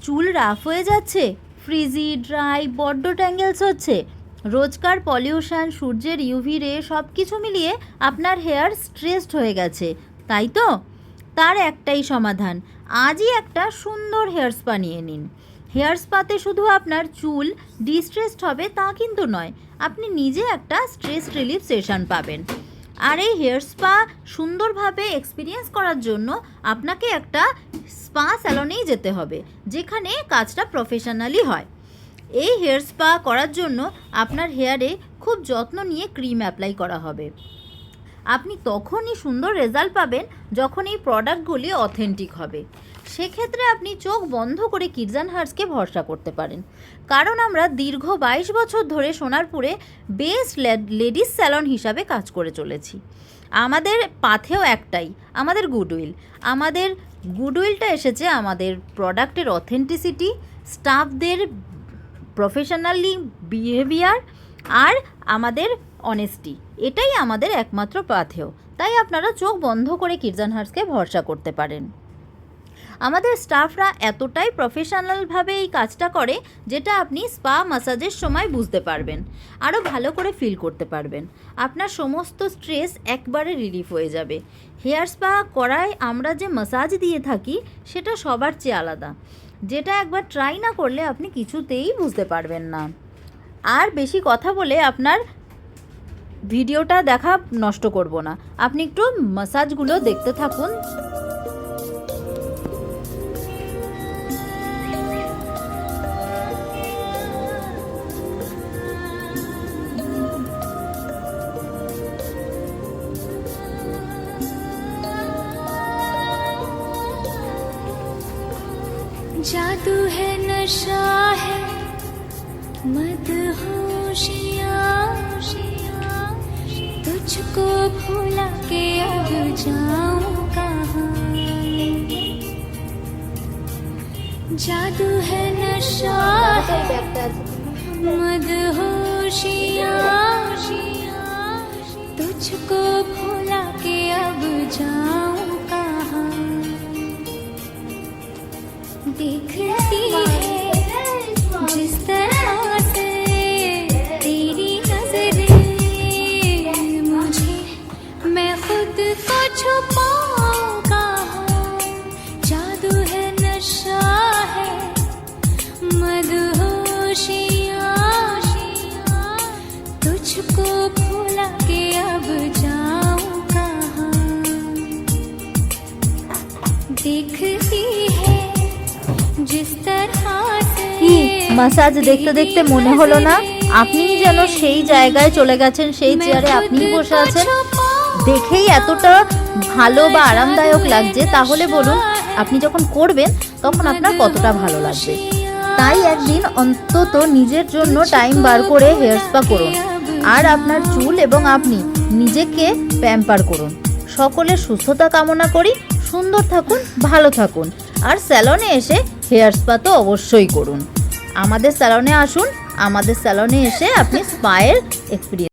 চুল রাফ হয়ে যাচ্ছে, ফ্রিজি, ড্রাই, বড্ড ট্যাঙ্গেলস হচ্ছে, রোজকার পলিউশন, সূর্যের ইউভি রে সব কিছু মিলিয়ে আপনার হেয়ার স্ট্রেসড হয়ে গেছে, তাই তো? তার একটাই সমাধান, আজই একটা সুন্দর হেয়ার স্পা নিয়ে নিন। হেয়ার স্পাতে শুধু আপনার চুল ডিস্ট্রেসড হবে তা কিন্তু নয়, আপনি নিজে একটা স্ট্রেস রিলিফ সেশন পাবেন। আর এই হেয়ার স্পা সুন্দরভাবে এক্সপিরিয়েন্স করার জন্য আপনাকে একটা স্পা স্যালনেই যেতে হবে, যেখানে কাজটা প্রফেশনালি হয়। এই হেয়ার স্পা করার জন্য আপনার হেয়ারে খুব যত্ন নিয়ে ক্রিম অ্যাপ্লাই করা হবে। আপনি তখনই সুন্দর রেজাল্ট পাবেন যখন এই প্রোডাক্টগুলি অথেন্টিক হবে। সেক্ষেত্রে আপনি চোখ বন্ধ করে কিডস হার্টসকে ভরসা করতে পারেন, কারণ আমরা দীর্ঘ 22 বছর ধরে সোনারপুরে বেস্ট লেডিস স্যালন হিসাবে কাজ করে চলেছি। আমাদের পাথেও একটাই, আমাদের গুডউইল। আমাদের গুডউইলটা এসেছে আমাদের প্রোডাক্টের অথেন্টিসিটি, স্টাফদের প্রফেশনালি বিহেভিয়ার আর আমাদের অনেস্টি, এটাই আমাদের একমাত্র পাথেয়। তাই আপনারা চোখ বন্ধ করে কিডস হার্টসকে ভরসা করতে পারেন। আমাদের স্টাফরা এতটাই প্রফেশনালভাবে এই কাজটা করে, যেটা আপনি স্পা ম্যাসাজের সময় বুঝতে পারবেন, আরও ভালো করে ফিল করতে পারবেন। আপনার সমস্ত স্ট্রেস একবারে রিলিফ হয়ে যাবে। হেয়ার স্পা করায় আমরা যে ম্যাসাজ দিয়ে থাকি সেটা সবার চেয়ে আলাদা, যেটা একবার ট্রাই না করলে আপনি কিছুতেই বুঝতে পারবেন না। আর বেশি কথা বলে আপনার ভিডিওটা দেখা নষ্ট করব না, আপনি একটু ম্যাসাজগুলো দেখতে থাকুন। जादू है नशा है मदहोशियाँ, तुझको भुला के अब जाऊँ कहाँ। जादू है नशा है मदहोशियाँ, तुझको भुला के अब जाऊँ कहाँ। देखती है जिस तरह से तेरी नजरें मुझे, मैं खुद को छुपाऊं कहाँ। जादू है नशा है मदहोशियाँ, तुझको भुला के अब जाऊं कहाँ। देखती है কি ম্যাসাজ দেখতে দেখতে মনে হলো না আপনিই যেন সেই জায়গায় চলে গেছেন, সেই চেয়ারে আপনিই বসে আছেন? দেখেই এতটা ভালো বা আরামদায়ক লাগছে, তাহলে বলুন আপনি যখন করবেন তখন আপনার কতটা ভালো লাগবে। তাই একদিন অন্তত নিজের জন্য টাইম বার করে হেয়ার স্পা করুন, আর আপনার চুল এবং আপনি নিজেকে প্যাম্পার করুন। সকলের সুস্থতা কামনা করি, সুন্দর থাকুন, ভালো থাকুন, আর স্যালনে এসে হেয়ার স্পা তো অবশ্যই করুন। আমাদের স্যালনে আসুন, আমাদের স্যালনে এসে আপনি স্পায়ের এক্সপিরিয়েন্স